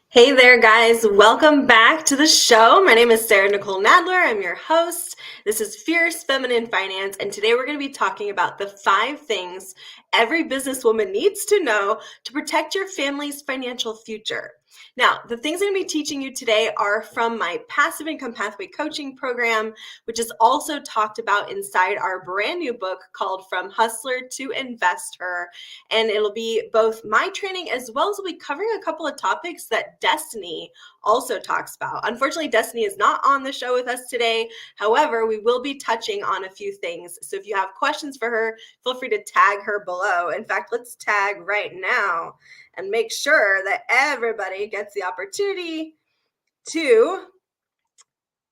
Hey there, guys. Welcome back to the show. My name is Sarah Nicole Nadler. I'm your host. This is Fierce Feminine Finance, and today we're going to be talking about the 5 things every businesswoman needs to know to protect your family's financial future. Now, the things I'm going to be teaching you today are from my Passive Income Pathway coaching program, which is also talked about inside our brand new book called From Hustler to Investor. And it'll be both my training as well as we'll be covering a couple of topics that Destiny also talks about. Unfortunately, Destiny is not on the show with us today. However, we will be touching on a few things. So if you have questions for her, feel free to tag her below. In fact, let's tag right now and make sure that everybody gets the opportunity to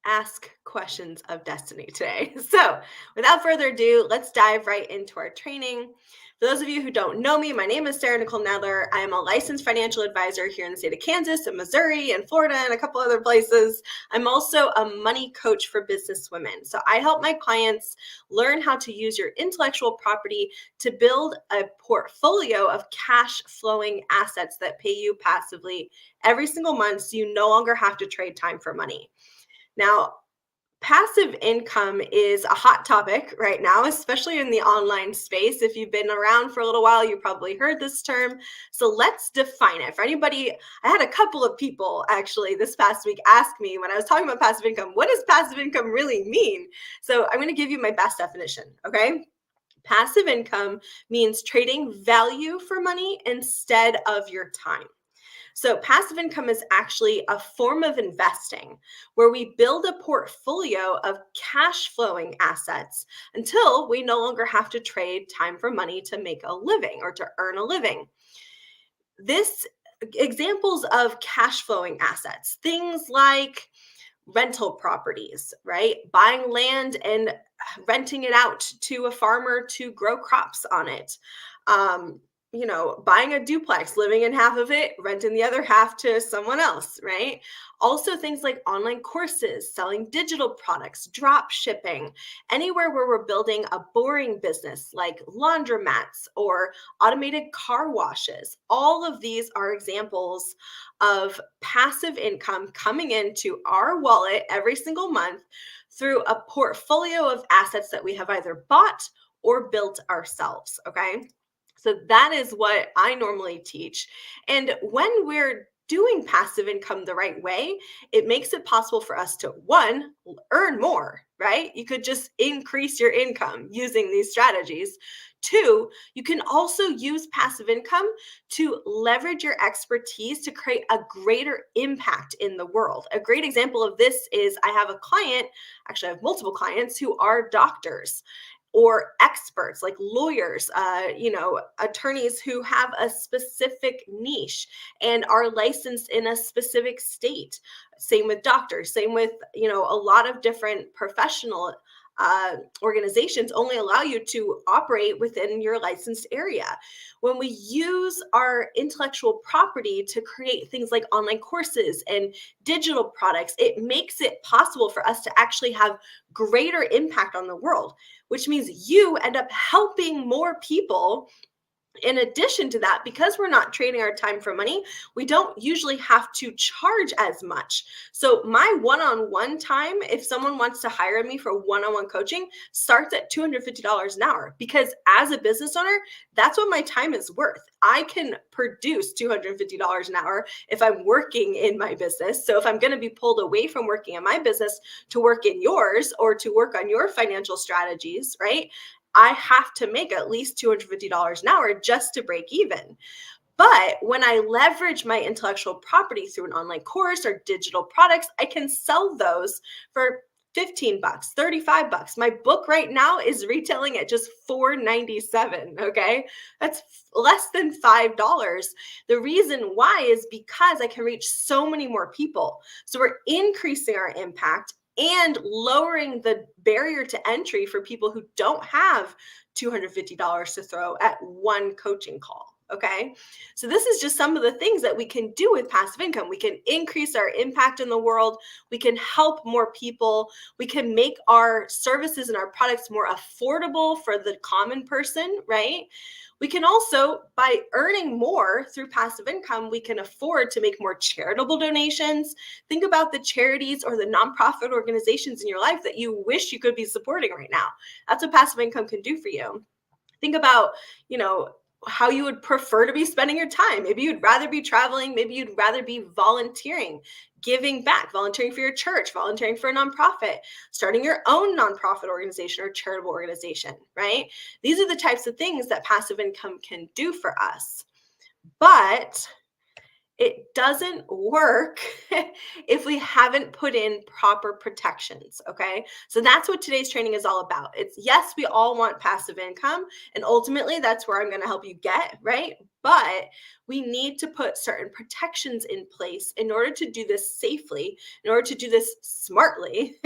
ask questions of Destiny today. So without further ado, let's dive right into our training. For those of you who don't know me, my name is Sarah Nicole Nadler. I am a licensed financial advisor here in the state of Kansas and Missouri and Florida and a couple other places. I'm also a money coach for business women. So I help my clients learn how to use your intellectual property to build a portfolio of cash flowing assets that pay you passively every single month so you no longer have to trade time for money. Now, passive income is a hot topic right now, especially in the online space. If you've been around for a little while, you probably heard this term. So let's define it. For anybody, I had a couple of people actually this past week ask me when I was talking about passive income, what does passive income really mean? So I'm going to give you my best definition, okay? Passive income means trading value for money instead of your time. So passive income is actually a form of investing where we build a portfolio of cash flowing assets until we no longer have to trade time for money to make a living or to earn a living. This examples of cash flowing assets, things like rental properties, right? Buying land and renting it out to a farmer to grow crops on it. Buying a duplex, living in half of it, renting the other half to someone else, right? Also things like online courses, selling digital products, drop shipping, anywhere where we're building a boring business like laundromats or automated car washes. All of these are examples of passive income coming into our wallet every single month through a portfolio of assets that we have either bought or built ourselves, okay? So that is what I normally teach. And when we're doing passive income the right way, it makes it possible for us to, one, earn more, right? You could just increase your income using these strategies. 2, you can also use passive income to leverage your expertise to create a greater impact in the world. A great example of this is I have a client, actually I have multiple clients who are doctors or experts like lawyers, attorneys who have a specific niche and are licensed in a specific state. Same with doctors, same with, a lot of different professional organizations only allow you to operate within your licensed area. When we use our intellectual property to create things like online courses and digital products, it makes it possible for us to actually have greater impact on the world, which means you end up helping more people. In addition to that, because we're not trading our time for money, we don't usually have to charge as much. So my one-on-one time, if someone wants to hire me for one-on-one coaching, starts at $250 an hour, because as a business owner, that's what my time is worth. I can produce $250 an hour if I'm working in my business. So if I'm going to be pulled away from working in my business to work in yours or to work on your financial strategies, right? I have to make at least $250 an hour just to break even. But when I leverage my intellectual property through an online course or digital products, I can sell those for $15, $35. My book right now is retailing at just $4.97. Okay. That's less than $5. The reason why is because I can reach so many more people. So we're increasing our impact and lowering the barrier to entry for people who don't have $250 to throw at one coaching call. Okay. So, this is just some of the things that we can do with passive income. We can increase our impact in the world. We can help more people. We can make our services and our products more affordable for the common person, right? We can also, by earning more through passive income, we can afford to make more charitable donations. Think about the charities or the nonprofit organizations in your life that you wish you could be supporting right now. That's what passive income can do for you. Think about, how you would prefer to be spending your time. Maybe you'd rather be traveling. Maybe you'd rather be volunteering, giving back, volunteering for your church, volunteering for a nonprofit, starting your own nonprofit organization or charitable organization, right? These are the types of things that passive income can do for us. But it doesn't work if we haven't put in proper protections, okay? So that's what today's training is all about. It's, yes, we all want passive income, and ultimately that's where I'm going to help you get, right? But we need to put certain protections in place in order to do this safely, in order to do this smartly,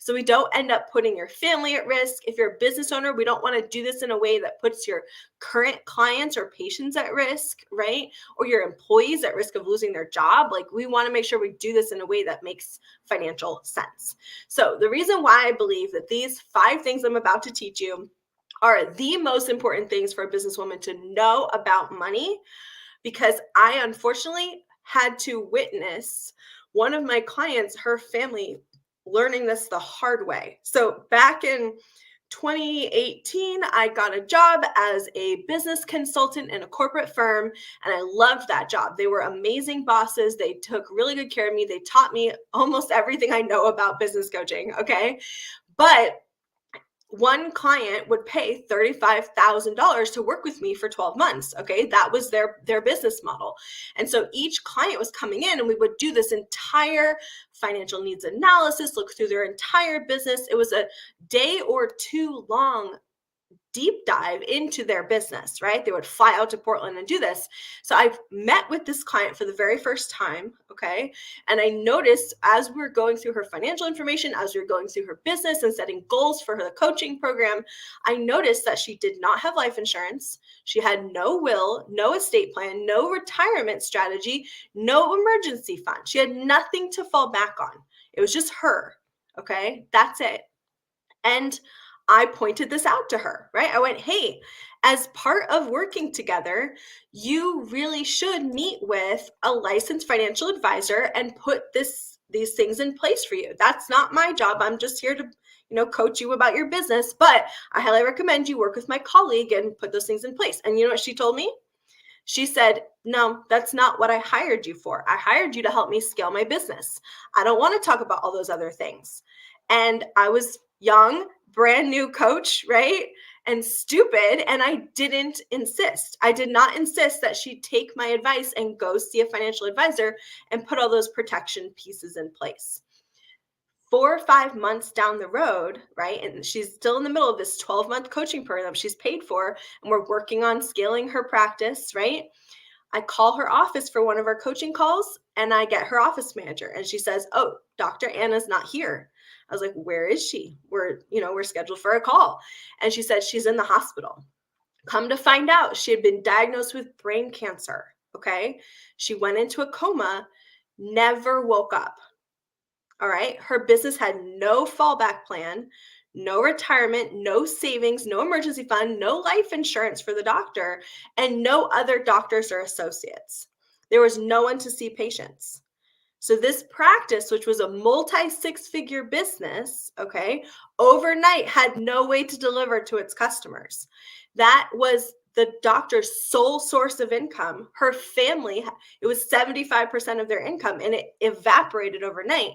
so we don't end up putting your family at risk. If you're a business owner, we don't want to do this in a way that puts your current clients or patients at risk, right? Or your employees at risk of losing their job. Like, we want to make sure we do this in a way that makes financial sense. So the reason why I believe that these 5 things I'm about to teach you are the most important things for a businesswoman to know about money, because I unfortunately had to witness one of my clients, her family, learning this the hard way. So back in 2018, I got a job as a business consultant in a corporate firm, and I loved that job. They were amazing bosses. They took really good care of me. They taught me almost everything I know about business coaching, okay? But one client would pay $35,000 to work with me for 12 months. Okay. That was their business model. And so each client was coming in and we would do this entire financial needs analysis, look through their entire business. It was a day or 2 long deep dive into their business, right? They would fly out to Portland and do this. So I've met with this client for the very first time, okay? And I noticed as we were going through her financial information, as we were going through her business and setting goals for her coaching program, I noticed that she did not have life insurance. She had no will, no estate plan, no retirement strategy, no emergency fund. She had nothing to fall back on. It was just her, okay? That's it. And I pointed this out to her, right? I went, hey, as part of working together, you really should meet with a licensed financial advisor and put these things in place for you. That's not my job. I'm just here to, coach you about your business, but I highly recommend you work with my colleague and put those things in place. And you know what she told me? She said, no, that's not what I hired you for. I hired you to help me scale my business. I don't want to talk about all those other things. And I was young, brand new coach, right? And stupid. And I didn't insist. I did not insist that she take my advice and go see a financial advisor and put all those protection pieces in place. 4 or 5 months down the road, right? And she's still in the middle of this 12-month coaching program she's paid for, and we're working on scaling her practice, right? I call her office for one of our coaching calls, and I get her office manager, and she says, oh, Dr. Anna's not here. I was like, where is she? We're scheduled for a call. And she said she's in the hospital. Come to find out, she had been diagnosed with brain cancer, okay? She went into a coma, never woke up. All right. Her business had no fallback plan, no retirement, no savings, no emergency fund, no life insurance for the doctor, and no other doctors or associates. There was no one to see patients. So this practice, which was a multi-6-figure business, okay, overnight had no way to deliver to its customers. That was the doctor's sole source of income. Her family, it was 75% of their income, and it evaporated overnight.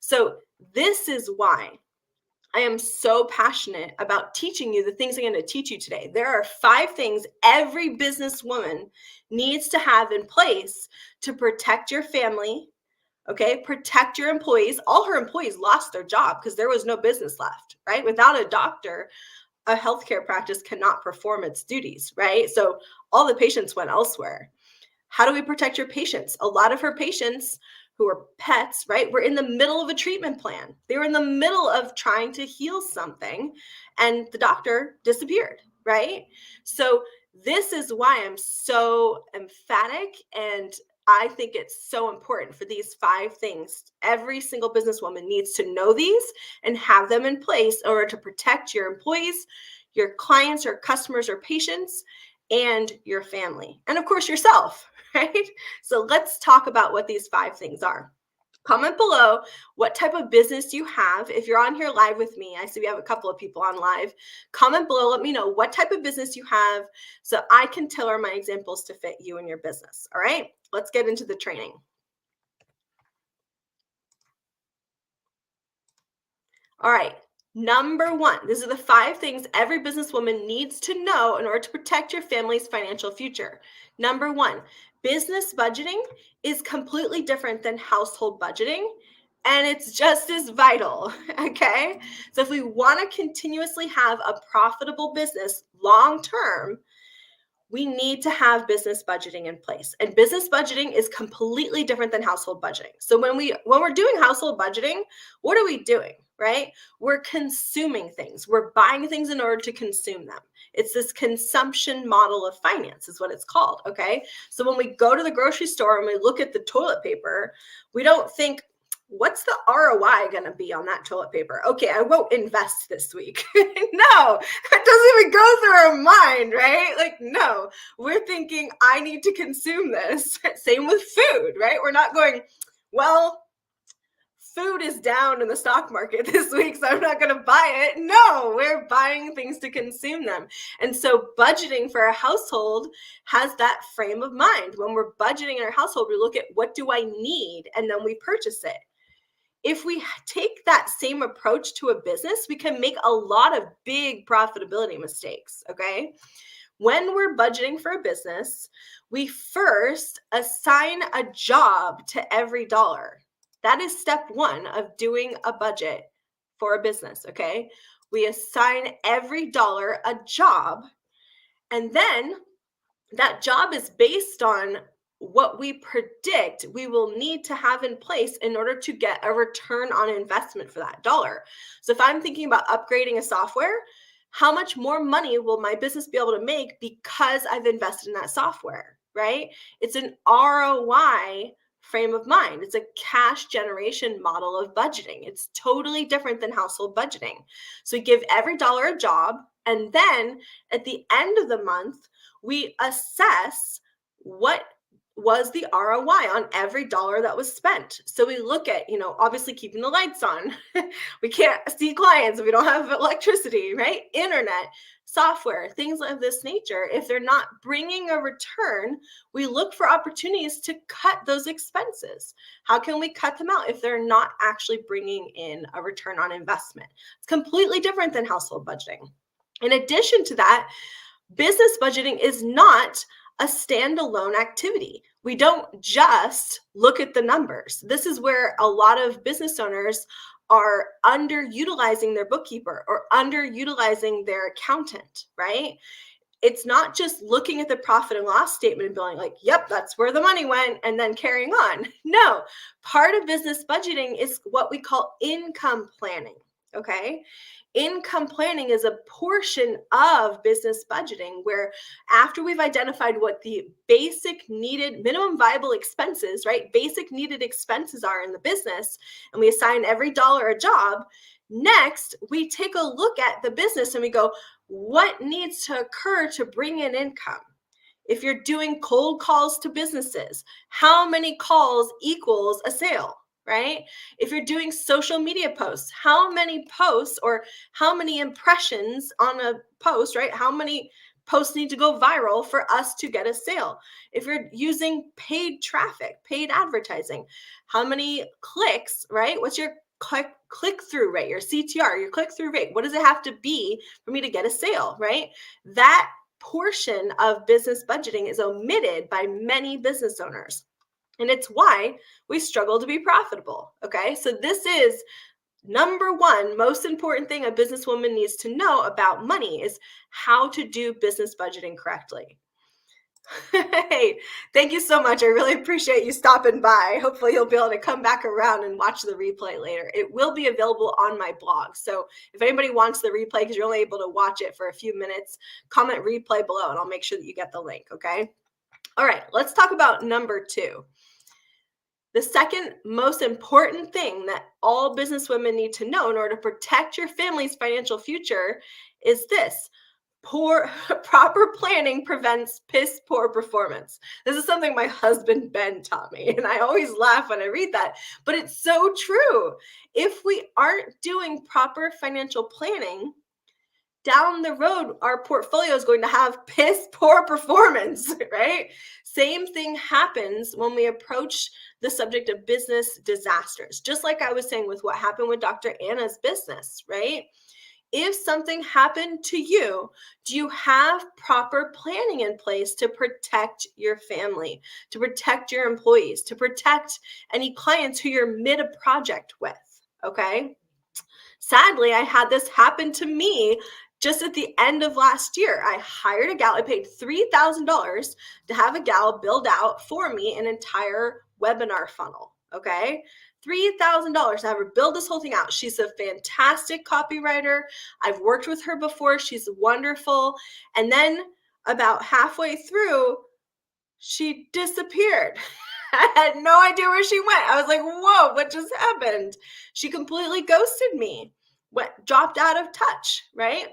So this is why I am so passionate about teaching you the things I'm going to teach you today. There are 5 things every businesswoman needs to have in place to protect your family, okay? Protect your employees. All her employees lost their job because there was no business left, right? Without a doctor, a healthcare practice cannot perform its duties, right? So all the patients went elsewhere. How do we protect your patients? A lot of her patients who are pets, right, were in the middle of a treatment plan. They were in the middle of trying to heal something, and the doctor disappeared, right? So this is why I'm so emphatic, and I think it's so important for these 5 things. Every single businesswoman needs to know these and have them in place in order to protect your employees, your clients or customers or patients, and your family. And of course, yourself, right? So let's talk about what these 5 things are. Comment below what type of business you have. If you're on here live with me, I see we have a couple of people on live. Comment below, let me know what type of business you have so I can tailor my examples to fit you and your business. All right, let's get into the training. All right, number 1, these are the 5 things every businesswoman needs to know in order to protect your family's financial future. Number 1, business budgeting is completely different than household budgeting, and it's just as vital, okay? So if we want to continuously have a profitable business long term, we need to have business budgeting in place. And business budgeting is completely different than household budgeting. So when we're doing household budgeting, what are we doing, right? We're consuming things. We're buying things in order to consume them. It's this consumption model of finance is what it's called, okay? So when we go to the grocery store and we look at the toilet paper, we don't think, what's the ROI going to be on that toilet paper? Okay, I won't invest this week. No, that doesn't even go through our mind, right? Like, no, we're thinking, I need to consume this. Same with food, right? We're not going, well, food is down in the stock market this week, so I'm not going to buy it. No, we're buying things to consume them. And so budgeting for a household has that frame of mind. When we're budgeting in our household, we look at what do I need, and then we purchase it. If we take that same approach to a business, we can make a lot of big profitability mistakes, okay? When we're budgeting for a business, we first assign a job to every dollar. That is step 1 of doing a budget for a business, okay? We assign every dollar a job, and then that job is based on what we predict we will need to have in place in order to get a return on investment for that dollar. So if I'm thinking about upgrading a software, how much more money will my business be able to make because I've invested in that software, right? It's an ROI frame of mind. It's a cash generation model of budgeting. It's totally different than household budgeting. So we give every dollar a job, and then at the end of the month, we assess what was the ROI on every dollar that was spent. So we look at, obviously keeping the lights on. We can't see clients if we don't have electricity, right? Internet, software, things of this nature. If they're not bringing a return, we look for opportunities to cut those expenses. How can we cut them out if they're not actually bringing in a return on investment? It's completely different than household budgeting. In addition to that, business budgeting is not a standalone activity. We don't just look at the numbers. This is where a lot of business owners are underutilizing their bookkeeper or underutilizing their accountant, right? It's not just looking at the profit and loss statement and being like, yep, that's where the money went, and then carrying on. No, part of business budgeting is what we call income planning, okay? Income planning is a portion of business budgeting where after we've identified what the basic needed minimum viable expenses, right? Basic needed expenses are in the business, and we assign every dollar a job. Next, we take a look at the business and we go, what needs to occur to bring in income? If you're doing cold calls to businesses, how many calls equals a sale? Right? If you're doing social media posts, how many posts or how many impressions on a post, right? How many posts need to go viral for us to get a sale? If you're using paid traffic, paid advertising, how many clicks, right? What's your click-through rate, your CTR, your click-through rate? What does it have to be for me to get a sale, right? That portion of business budgeting is omitted by many business owners. And it's why we struggle to be profitable. Okay. So this is number 1 most important thing a businesswoman needs to know about money is how to do business budgeting correctly. Hey, thank you so much. I really appreciate you stopping by. Hopefully, you'll be able to come back around and watch the replay later. It will be available on my blog. So, if anybody wants the replay, because you're only able to watch it for a few minutes, comment replay below and I'll make sure that you get the link. Okay. All right. Let's talk about number two. The second most important thing that all businesswomen need to know in order to protect your family's financial future is this: poor proper planning prevents piss poor performance. This is something my husband Ben taught me, and I always laugh when I read that, but it's so true. If we aren't doing proper financial planning, down the road, our portfolio is going to have piss poor performance, right? Same thing happens when we approach the subject of business disasters. Just like I was saying with what happened with Dr. Anna's business, right? If something happened to you, do you have proper planning in place to protect your family, to protect your employees, to protect any clients who you're mid a project with? Okay. Sadly, I had this happen to me just at the end of last year. I hired a gal, I paid $3,000 to have a gal build out for me an entire webinar funnel. Okay. $3,000 to have her build this whole thing out. She's a fantastic copywriter. I've worked with her before. She's wonderful. And then about halfway through, she disappeared. I had no idea where she went. I was like, whoa, what just happened? She completely ghosted me, dropped out of touch, right?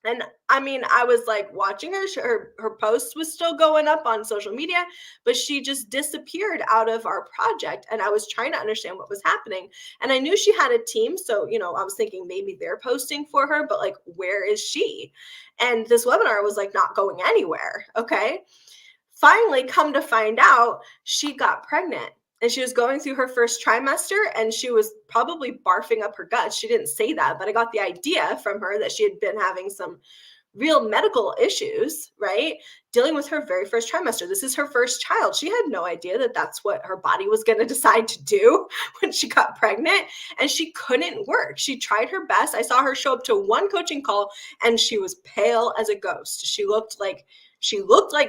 And I mean, I was like watching her, her post was still going up on social media, but she just disappeared out of our project. And I was trying to understand what was happening. And I knew she had a team. So, I was thinking maybe they're posting for her, but like, where is she? And this webinar was like not going anywhere. Okay. Finally, come to find out, she got pregnant and she was going through her first trimester and she was probably barfing up her guts. She didn't say that, but I got the idea from her that she had been having some real medical issues, right? Dealing with her very first trimester. This is her first child. She had no idea that that's what her body was going to decide to do when she got pregnant, and she couldn't work. She tried her best. I saw her show up to one coaching call and she was pale as a ghost. She looked like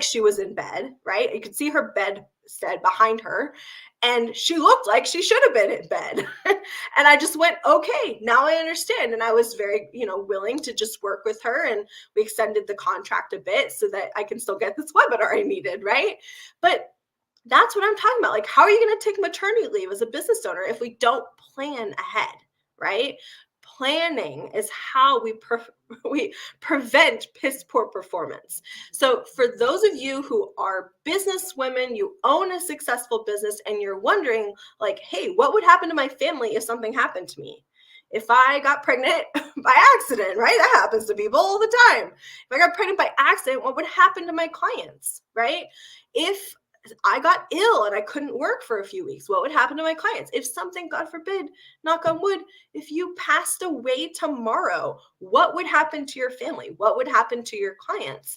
she was in bed, right? You could see her bedstead behind her, and she looked like she should have been in bed. And I just went, okay, now I understand. And I was very, willing to just work with her, and we extended the contract a bit so that I can still get this webinar I needed, right? But that's what I'm talking about. Like, how are you going to take maternity leave as a business owner if we don't plan ahead, right? Planning is how we prevent piss poor performance. So for those of you who are business women, you own a successful business, and you're wondering like, hey, what would happen to my family if something happened to me? If I got pregnant by accident, right? That happens to people all the time. If I got pregnant by accident, what would happen to my clients, right? If I got ill and I couldn't work for a few weeks, what would happen to my clients? If something, God forbid, knock on wood, if you passed away tomorrow, what would happen to your family? What would happen to your clients?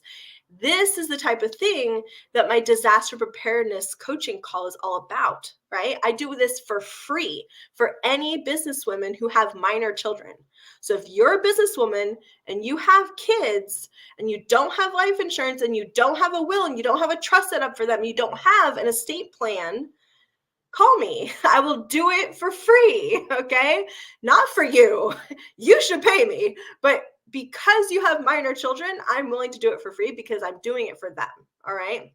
This is the type of thing that my disaster preparedness coaching call is all about, right? I do this for free for any businesswomen who have minor children. So if you're a businesswoman and you have kids and you don't have life insurance and you don't have a will and you don't have a trust set up for them, you don't have an estate plan, call me. I will do it for free, okay? Not for you. You should pay me, but because you have minor children, I'm willing to do it for free because I'm doing it for them, all right?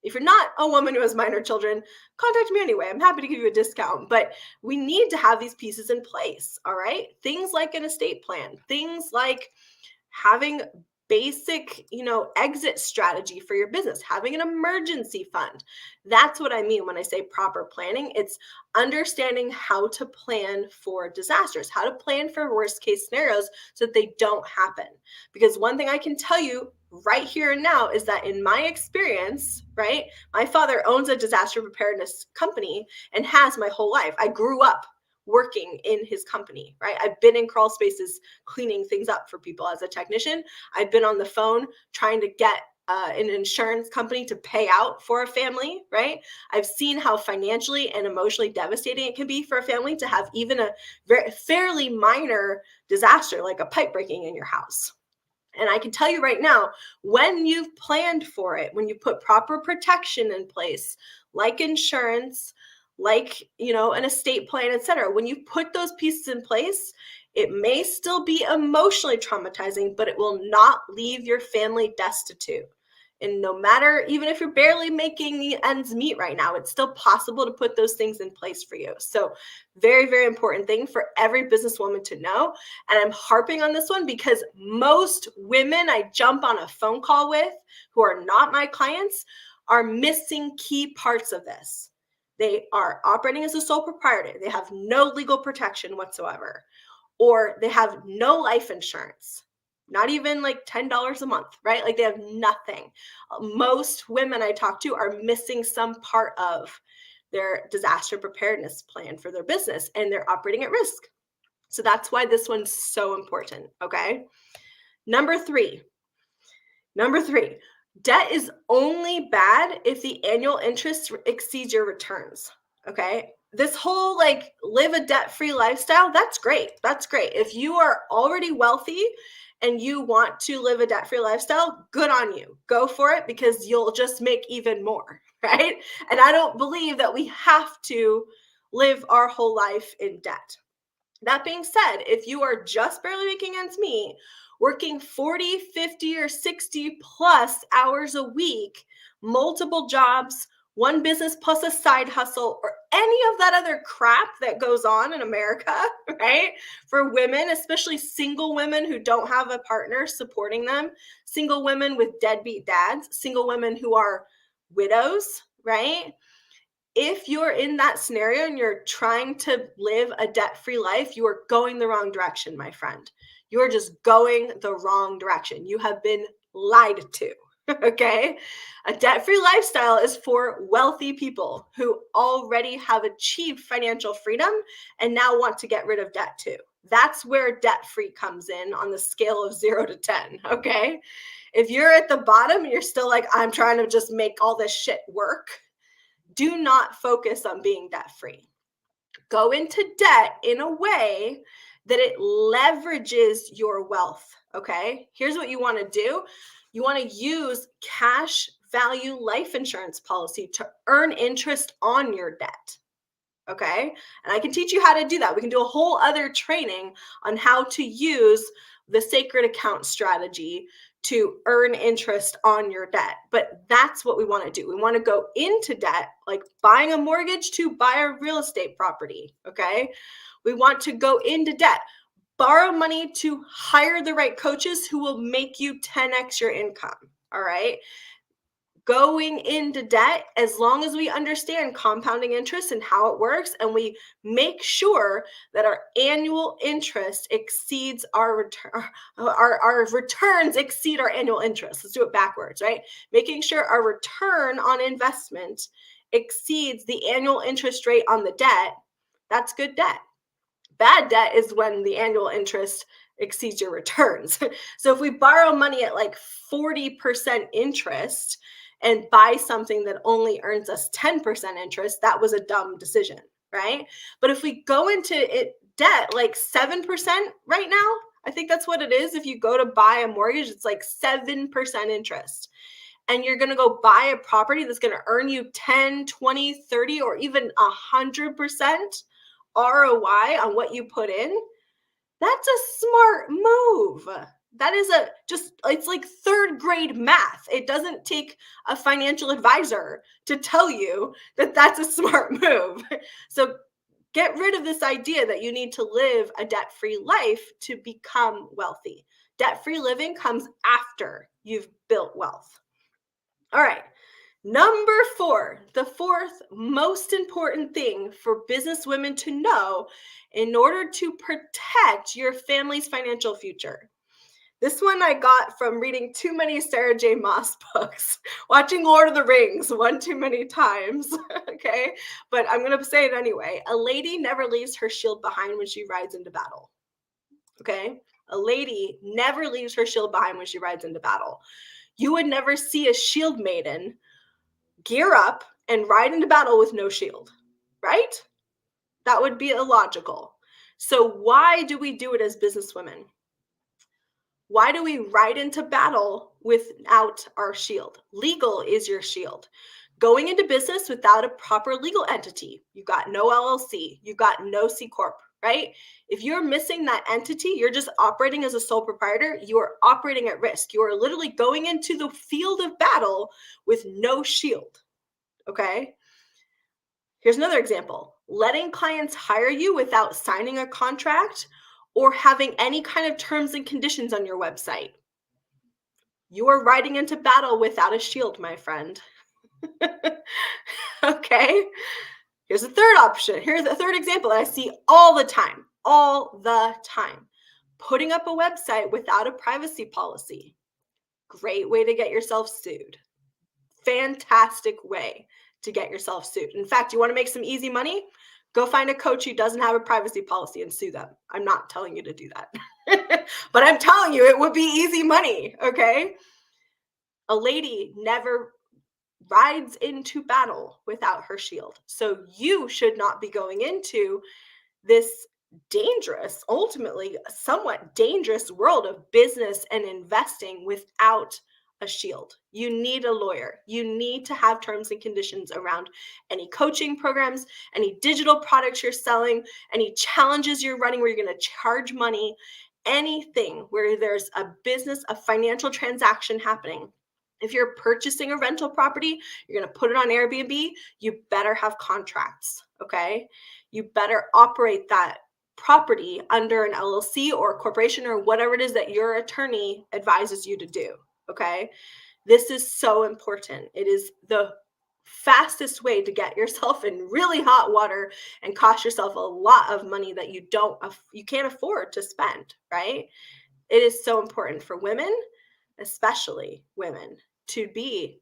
If you're not a woman who has minor children, contact me anyway. I'm happy to give you a discount, but we need to have these pieces in place, all right? Things like an estate plan, things like having basic, exit strategy for your business, having an emergency fund. That's what I mean when I say proper planning. It's understanding how to plan for disasters, how to plan for worst case scenarios so that they don't happen. Because one thing I can tell you right here and now is that in my experience, right, my father owns a disaster preparedness company and has my whole life. I grew up working in his company, right? I've been in crawl spaces cleaning things up for people as a technician. I've been on the phone trying to get an insurance company to pay out for a family, right? I've seen how financially and emotionally devastating it can be for a family to have even a fairly minor disaster like a pipe breaking in your house. And I can tell you right now, when you've planned for it, when you put proper protection in place, like insurance, like, an estate plan, etc., when you put those pieces in place, it may still be emotionally traumatizing, but it will not leave your family destitute. And no matter, even if you're barely making the ends meet right now, it's still possible to put those things in place for you. So, very, very important thing for every businesswoman to know. And I'm harping on this one because most women I jump on a phone call with who are not my clients are missing key parts of this. They are operating as a sole proprietor, they have no legal protection whatsoever, or they have no life insurance, not even like $10 a month, right? Like they have nothing. Most women I talk to are missing some part of their disaster preparedness plan for their business and they're operating at risk. So that's why this one's so important, okay? Number three, debt is only bad if the annual interest exceeds your returns, okay? This whole like live a debt-free lifestyle, that's great. That's great. If you are already wealthy and you want to live a debt-free lifestyle, good on you. Go for it because you'll just make even more, right? And I don't believe that we have to live our whole life in debt. That being said, if you are just barely making ends meet, working 40, 50, or 60 plus hours a week, multiple jobs, one business plus a side hustle, or any of that other crap that goes on in America, right? For women, especially single women who don't have a partner supporting them, single women with deadbeat dads, single women who are widows, right? If you're in that scenario and you're trying to live a debt-free life, you are going the wrong direction, my friend. You're just going the wrong direction. You have been lied to. Okay? A debt-free lifestyle is for wealthy people who already have achieved financial freedom and now want to get rid of debt too. That's where debt-free comes in on the scale of 0 to 10. Okay? If you're at the bottom and you're still like, I'm trying to just make all this shit work, do not focus on being debt free. Go into debt in a way that it leverages your wealth. Okay. Here's what you want to do. You want to use cash value life insurance policy to earn interest on your debt. Okay. And I can teach you how to do that. We can do a whole other training on how to use the sacred account strategy to earn interest on your debt. But that's what we want to do. We want to go into debt, like buying a mortgage to buy a real estate property. Okay. We want to go into debt, borrow money to hire the right coaches who will make you 10x your income. All right. Going into debt, as long as we understand compounding interest and how it works, and we make sure that our annual interest exceeds our return, our returns exceed our annual interest. Let's do it backwards, right? Making sure our return on investment exceeds the annual interest rate on the debt. That's good debt. Bad debt is when the annual interest exceeds your returns. So if we borrow money at like 40% interest and buy something that only earns us 10% interest, that was a dumb decision, right? But if we go into debt like 7% right now, I think that's what it is. If you go to buy a mortgage, it's like 7% interest. And you're going to go buy a property that's going to earn you 10, 20, 30, or even 100% ROI on what you put in. That's a smart move. That is it's like third grade math. It doesn't take a financial advisor to tell you that that's a smart move. So get rid of this idea that you need to live a debt-free life to become wealthy. Debt-free living comes after you've built wealth. All right. Number 4, the fourth most important thing for business women to know in order to protect your family's financial future. This one I got from reading too many Sarah J. Maas books, watching Lord of the Rings one too many times, okay? But I'm going to say it anyway. A lady never leaves her shield behind when she rides into battle, okay? A lady never leaves her shield behind when she rides into battle. You would never see a shield maiden gear up and ride into battle with no shield, right? That would be illogical. So why do we do it as businesswomen? Why do we ride into battle without our shield? Legal is your shield. Going into business without a proper legal entity, you got no LLC, you got no C Corp, right? If you're missing that entity, you're just operating as a sole proprietor, you are operating at risk. You are literally going into the field of battle with no shield, okay? Here's another example. Letting clients hire you without signing a contract or having any kind of terms and conditions on your website. You are riding into battle without a shield, my friend. Okay. Here's a third option. Here's a third example that I see all the time. All the time. Putting up a website without a privacy policy. Great way to get yourself sued. Fantastic way to get yourself sued. In fact, you want to make some easy money? Go find a coach who doesn't have a privacy policy and sue them. I'm not telling you to do that. But I'm telling you, it would be easy money, okay? A lady never rides into battle without her shield. So you should not be going into this dangerous, ultimately somewhat dangerous world of business and investing without a shield. You need a lawyer. You need to have terms and conditions around any coaching programs, any digital products you're selling, any challenges you're running where you're going to charge money, anything where there's a business, a financial transaction happening. If you're purchasing a rental property, you're going to put it on Airbnb, you better have contracts, okay? You better operate that property under an LLC or a corporation or whatever it is that your attorney advises you to do, okay? This is so important. It is the fastest way to get yourself in really hot water and cost yourself a lot of money that you can't afford to spend, right? It is so important for women, especially women, to be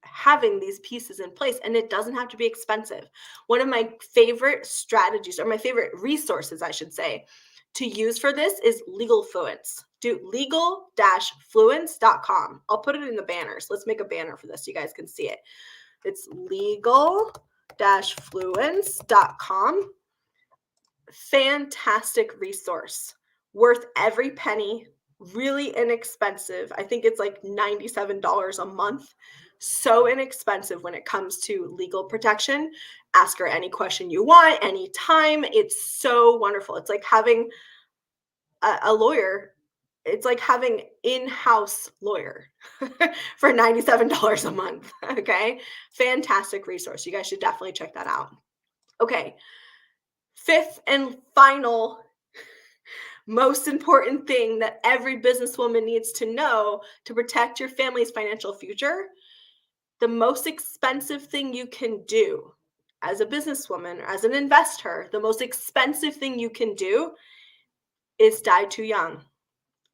having these pieces in place, and it doesn't have to be expensive. One of my favorite strategies, or my favorite resources, I should say, to use for this is Legal Fluence. Do legal-fluence.com. I'll put it in the banners. Let's make a banner for this so you guys can see it. It's legal-fluence.com. Fantastic resource. Worth every penny. Really inexpensive. I think it's like $97 a month. So inexpensive when it comes to legal protection. Ask her any question you want, anytime. It's so wonderful. It's like having a lawyer. It's like having in-house lawyer for $97 a month. Okay. Fantastic resource. You guys should definitely check that out. Okay. Fifth and final most important thing that every businesswoman needs to know to protect your family's financial future, the most expensive thing you can do as a businesswoman or as an investor, the most expensive thing you can do is die too young.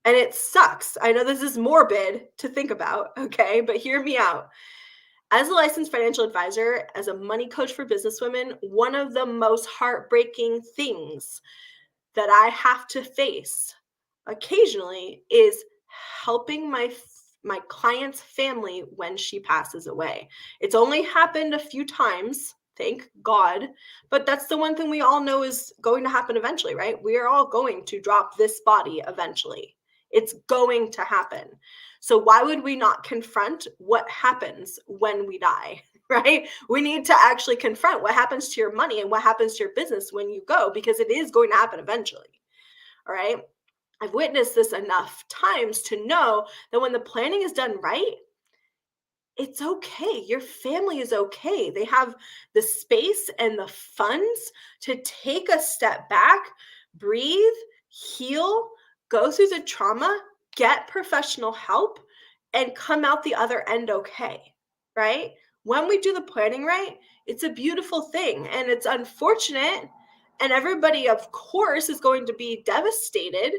And it sucks. I know this is morbid to think about, okay? But hear me out. As a licensed financial advisor, as a money coach for businesswomen, one of the most heartbreaking things that I have to face occasionally is helping my client's family when she passes away. It's only happened a few times, thank God, but that's the one thing we all know is going to happen eventually, right? We are all going to drop this body eventually. It's going to happen. So why would we not confront what happens when we die? Right? We need to actually confront what happens to your money and what happens to your business when you go, because it is going to happen eventually. All right. I've witnessed this enough times to know that when the planning is done right, it's okay. Your family is okay. They have the space and the funds to take a step back, breathe, heal, go through the trauma, get professional help, and come out the other end okay, right? When we do the planning right, it's a beautiful thing, and it's unfortunate, and everybody, of course, is going to be devastated,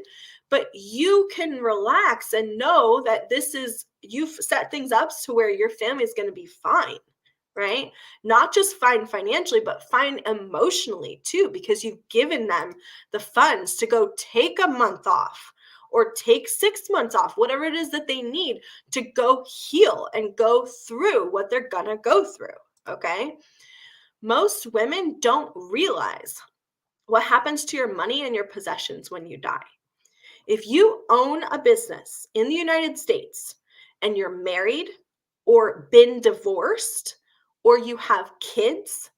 but you can relax and know that you've set things up to where your family is going to be fine, right? Not just fine financially, but fine emotionally too, because you've given them the funds to go take a month off or take 6 months off, whatever it is that they need to go heal and go through what they're gonna go through, okay? Most women don't realize what happens to your money and your possessions when you die. If you own a business in the United States and you're married or been divorced, or you have kids,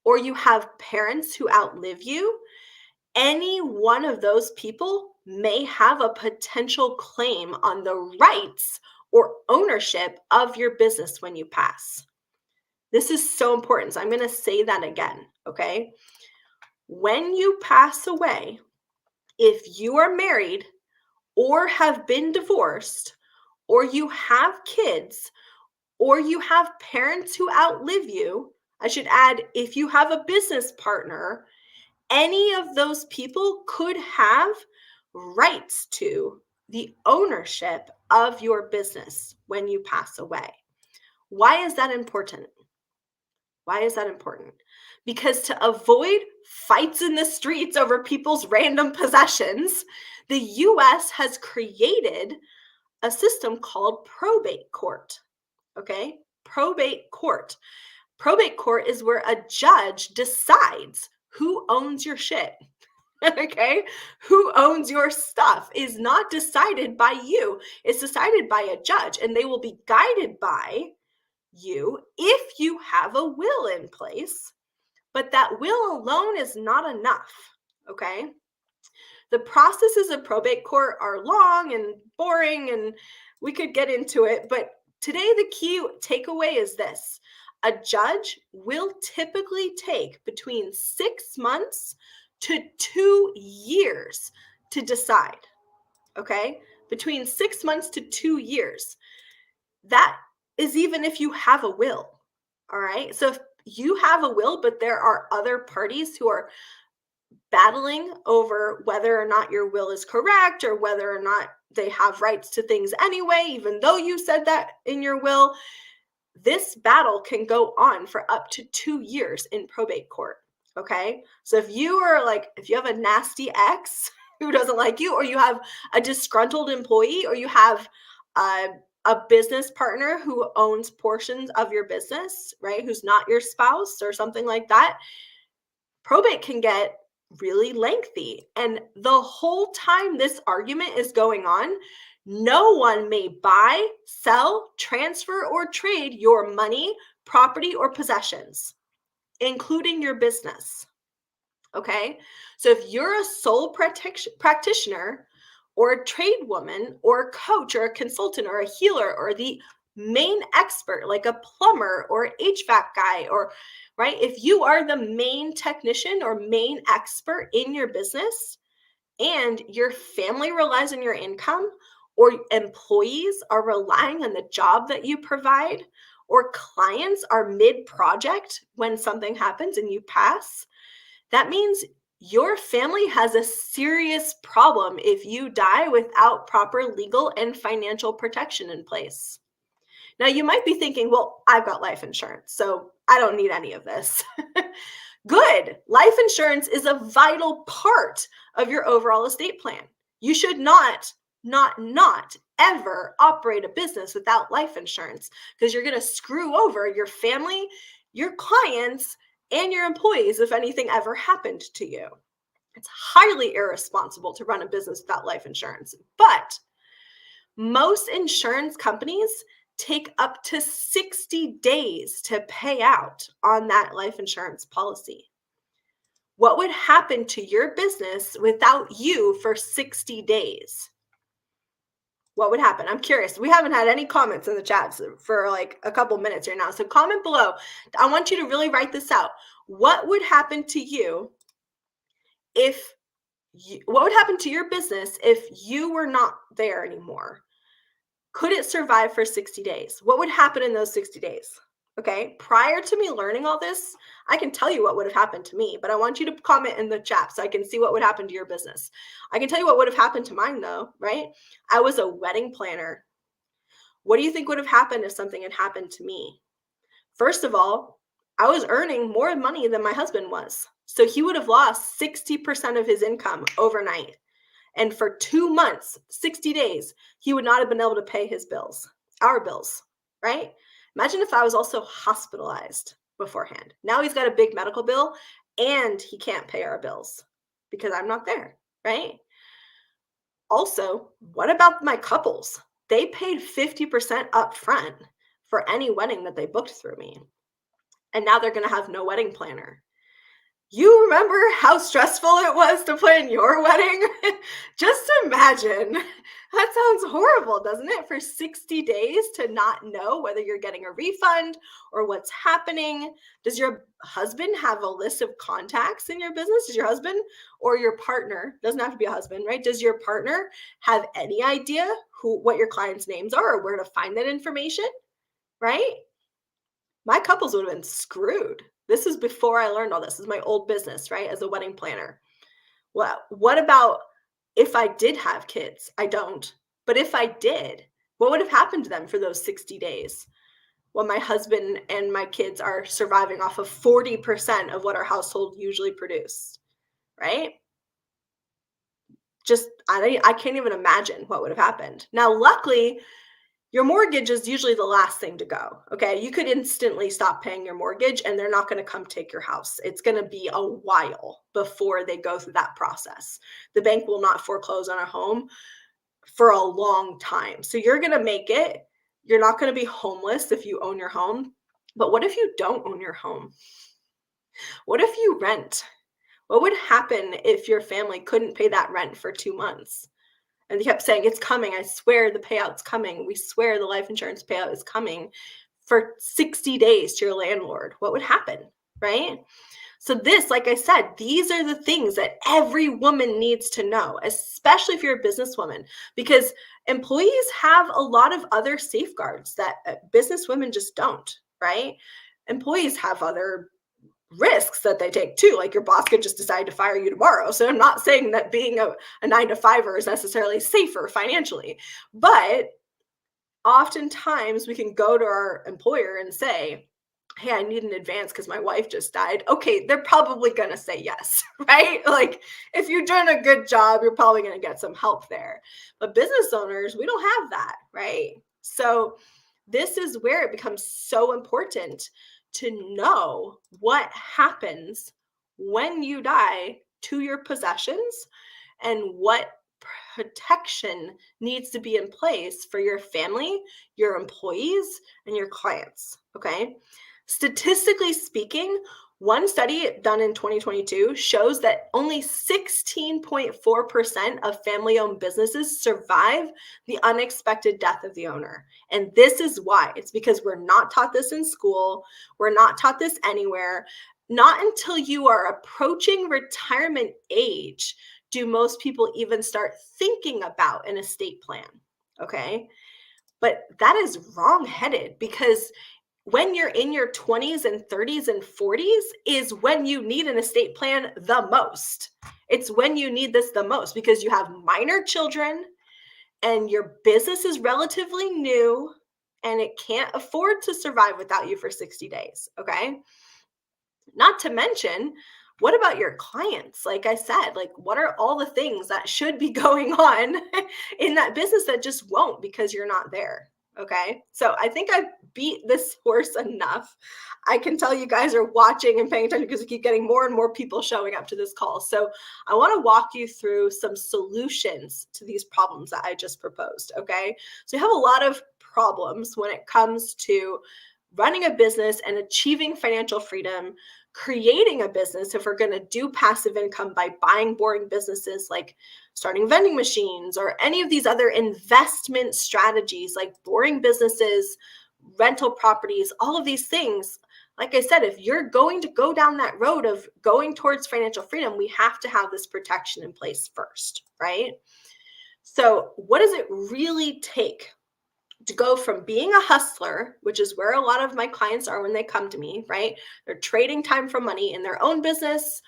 or you have parents who outlive you, any one of those people may have a potential claim on the rights or ownership of your business when you pass. This is so important. So I'm going to say that again, okay? When you pass away, if you are married or have been divorced, or you have kids, or you have parents who outlive you, I should add, if you have a business partner, any of those people could have rights to the ownership of your business when you pass away. Why is that important? Why is that important? Because to avoid fights in the streets over people's random possessions, the US has created a system called probate court. Okay? Probate court. Probate court is where a judge decides who owns your shit. Okay? Who owns your stuff is not decided by you. It's decided by a judge, and they will be guided by you if you have a will in place, but that will alone is not enough. Okay? The processes of probate court are long and boring, and we could get into it, but today the key takeaway is this. A judge will typically take between 6 months to 2 years to decide. Okay? Between 6 months to 2 years. That is even if you have a will. All right? So if you have a will, but there are other parties who are battling over whether or not your will is correct or whether or not they have rights to things anyway, even though you said that in your will, this battle can go on for up to 2 years in probate court. Okay? So if you have a nasty ex who doesn't like you, or you have a disgruntled employee, or you have a business partner who owns portions of your business, right? Who's not your spouse or something like that, probate can get really lengthy. And the whole time this argument is going on, no one may buy, sell, transfer, or trade your money, property, or possessions, including your business. Okay? So if you're a sole practitioner or a tradeswoman or a coach or a consultant or a healer or the main expert, like a plumber or HVAC guy, or right, if you are the main technician or main expert in your business and your family relies on your income, or employees are relying on the job that you provide, or clients are mid-project when something happens and you pass, that means your family has a serious problem if you die without proper legal and financial protection in place. Now, you might be thinking, well, I've got life insurance, so I don't need any of this. Good. Life insurance is a vital part of your overall estate plan. You should not ever operate a business without life insurance, because you're going to screw over your family, your clients, and your employees if anything ever happened to you. It's highly irresponsible to run a business without life insurance. But most insurance companies take up to 60 days to pay out on that life insurance policy. What would happen to your business without you for 60 days? What would happen? I'm curious. We haven't had any comments in the chats for like a couple minutes here now. So comment below. I want you to really write this out. What would happen to you what would happen to your business if you were not there anymore? Could it survive for 60 days? What would happen in those 60 days? Okay, prior to me learning all this, I can tell you what would have happened to me, but I want you to comment in the chat so I can see what would happen to your business. I can tell you what would have happened to mine though, right? I was a wedding planner. What do you think would have happened if something had happened to me? First of all, I was earning more money than my husband was. So he would have lost 60% of his income overnight. And for 2 months, 60 days, he would not have been able to pay his bills, our bills, right? Imagine if I was also hospitalized beforehand. Now he's got a big medical bill and he can't pay our bills because I'm not there, right? Also, what about my couples? They paid 50% upfront for any wedding that they booked through me. And now they're going to have no wedding planner. You remember how stressful it was to plan your wedding? Just imagine. That sounds horrible, doesn't it? For 60 days to not know whether you're getting a refund or what's happening. Does your husband have a list of contacts in your business? Does your husband or your partner, doesn't have to be a husband, right? Does your partner have any idea what your clients' names are or where to find that information, right? My couples would have been screwed. This is before I learned all this. This is my old business, right? As a wedding planner. What about if I did have kids? I don't. But if I did, what would have happened to them for those 60 days? Well, my husband and my kids are surviving off of 40% of what our household usually produce, right? Just I can't even imagine what would have happened. Now, luckily, your mortgage is usually the last thing to go. Okay. You could instantly stop paying your mortgage and they're not going to come take your house. It's going to be a while before they go through that process. The bank will not foreclose on a home for a long time. So you're going to make it. You're not going to be homeless if you own your home. But what if you don't own your home? What if you rent? What would happen if your family couldn't pay that rent for 2 months? And they kept saying, it's coming. I swear the payout's coming. We swear the life insurance payout is coming for 60 days to your landlord. What would happen? Right? So this, like I said, these are the things that every woman needs to know, especially if you're a businesswoman, because employees have a lot of other safeguards that business women just don't, right? Employees have other risks that they take too. Like your boss could just decide to fire you tomorrow. So I'm not saying that being a 9 to 5er is necessarily safer financially, but oftentimes we can go to our employer and say, hey, I need an advance because my wife just died. Okay, they're probably going to say yes, right? Like if you're doing a good job, you're probably going to get some help there. But business owners, we don't have that, right? So this is where it becomes so important to know what happens when you die to your possessions and what protection needs to be in place for your family, your employees, and your clients. Okay. Statistically speaking, one study done in 2022 shows that only 16.4% of family owned businesses survive the unexpected death of the owner. And this is why. It's because we're not taught this in school, we're not taught this anywhere. Not until you are approaching retirement age do most people even start thinking about an estate plan. Okay. But that is wrong-headed because when you're in your 20s and 30s and 40s is when you need an estate plan the most. It's when you need this the most because you have minor children and your business is relatively new and it can't afford to survive without you for 60 days. Okay. Not to mention, what about your clients? Like I said, like what are all the things that should be going on in that business that just won't because you're not there? Okay. So I think I beat this horse enough. I can tell you guys are watching and paying attention because we keep getting more and more people showing up to this call. So I want to walk you through some solutions to these problems that I just proposed. Okay. So you have a lot of problems when it comes to running a business and achieving financial freedom, creating a business if we're going to do passive income by buying boring businesses like starting vending machines or any of these other investment strategies like boring businesses, rental properties, all of these things. Like I said, if you're going to go down that road of going towards financial freedom, we have to have this protection in place first, right? So what does it really take to go from being a hustler, which is where a lot of my clients are when they come to me, right? They're trading time for money in their own business,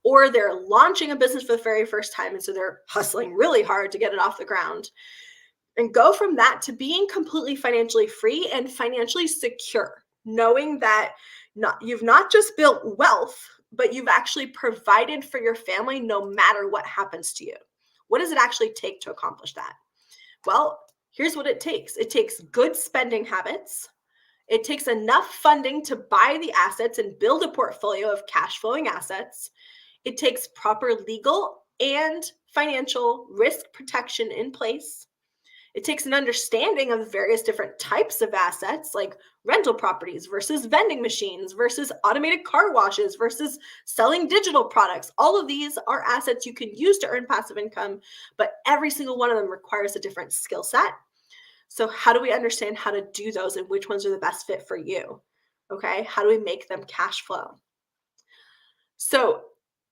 or they're launching a business for the very first time. And so they're hustling really hard to get it off the ground, and go from that to being completely financially free and financially secure, knowing that you've not just built wealth, but you've actually provided for your family no matter what happens to you. What does it actually take to accomplish that? Well, here's what it takes. It takes good spending habits. It takes enough funding to buy the assets and build a portfolio of cash flowing assets. It takes proper legal and financial risk protection in place. It takes an understanding of various different types of assets, like rental properties versus vending machines versus automated car washes versus selling digital products. All of these are assets you can use to earn passive income, but every single one of them requires a different skill set. So, how do we understand how to do those and which ones are the best fit for you? Okay, how do we make them cash flow? So,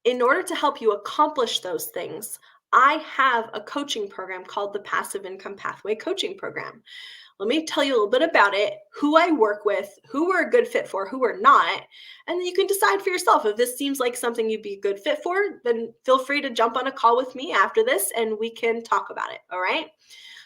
in order to help you accomplish those things, I have a coaching program called the Passive Income Pathway Coaching Program. Let me tell you a little bit about it, who I work with, who we're a good fit for, who we're not, and then you can decide for yourself if this seems like something you'd be a good fit for, then feel free to jump on a call with me after this and we can talk about it, all right?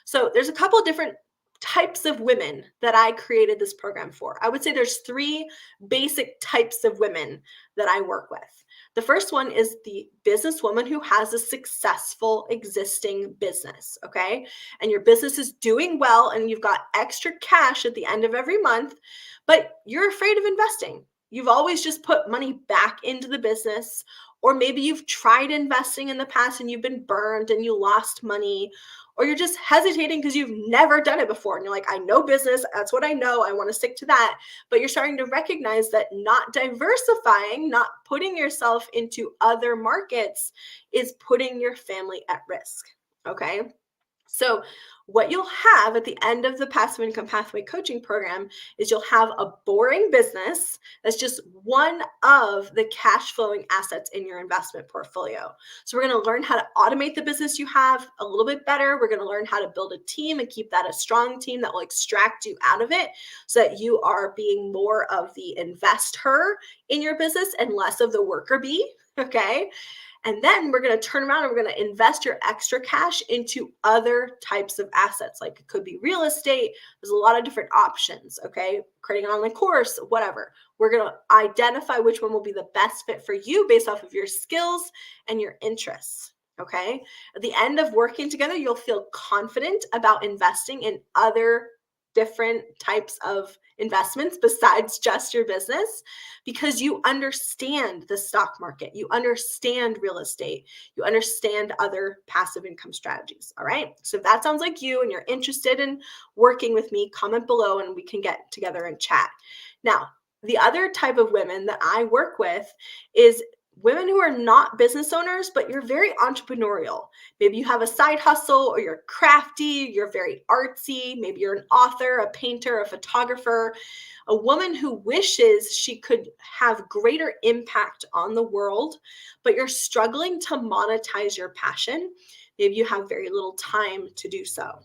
So, there's a couple of different types of women that I created this program for. I would say there's three basic types of women that I work with. The first one is the businesswoman who has a successful existing business, okay? And your business is doing well and you've got extra cash at the end of every month, but you're afraid of investing. You've always just put money back into the business, or maybe you've tried investing in the past and you've been burned and you lost money, or you're just hesitating because you've never done it before. And you're like, I know business, that's what I know, I want to stick to that. But you're starting to recognize that not diversifying, not putting yourself into other markets is putting your family at risk. Okay. So, what you'll have at the end of the Passive Income Pathway Coaching Program is you'll have a boring business that's just one of the cash flowing assets in your investment portfolio. So, we're going to learn how to automate the business you have a little bit better. We're going to learn how to build a team and keep that a strong team that will extract you out of it so that you are being more of the investor in your business and less of the worker bee. Okay. And then we're going to turn around and we're going to invest your extra cash into other types of assets. Like it could be real estate. There's a lot of different options. Okay. Creating an online course, whatever. We're going to identify which one will be the best fit for you based off of your skills and your interests. Okay. At the end of working together, you'll feel confident about investing in other different types of investments besides just your business because you understand the stock market, you understand real estate, you understand other passive income strategies. All right. So if that sounds like you and you're interested in working with me, comment below and we can get together and chat. Now, the other type of women that I work with is women who are not business owners, but you're very entrepreneurial. Maybe you have a side hustle or you're crafty, you're very artsy. Maybe you're an author, a painter, a photographer, a woman who wishes she could have greater impact on the world, but you're struggling to monetize your passion. Maybe you have very little time to do so.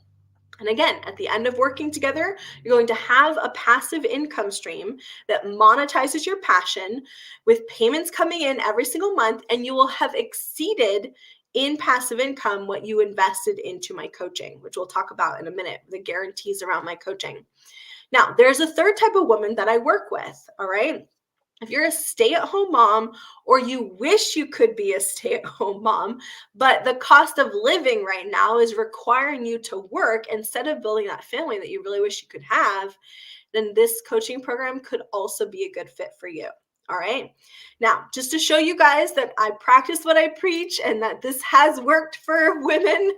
And again, at the end of working together, you're going to have a passive income stream that monetizes your passion with payments coming in every single month, and you will have exceeded in passive income what you invested into my coaching, which we'll talk about in a minute, the guarantees around my coaching. Now, there's a third type of woman that I work with, all right? If you're a stay-at-home mom or you wish you could be a stay-at-home mom, but the cost of living right now is requiring you to work instead of building that family that you really wish you could have, then this coaching program could also be a good fit for you. All right. Now, just to show you guys that I practice what I preach and that this has worked for women,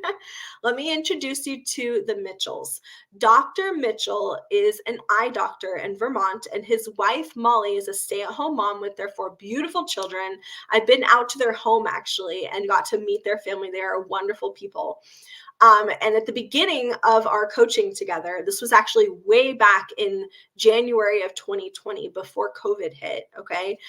let me introduce you to the Mitchells. Dr. Mitchell is an eye doctor in Vermont, and his wife, Molly, is a stay-at-home mom with their 4 beautiful children. I've been out to their home actually and got to meet their family. They are wonderful people. And at the beginning of our coaching together, this was actually way back in January of 2020 before COVID hit. Okay.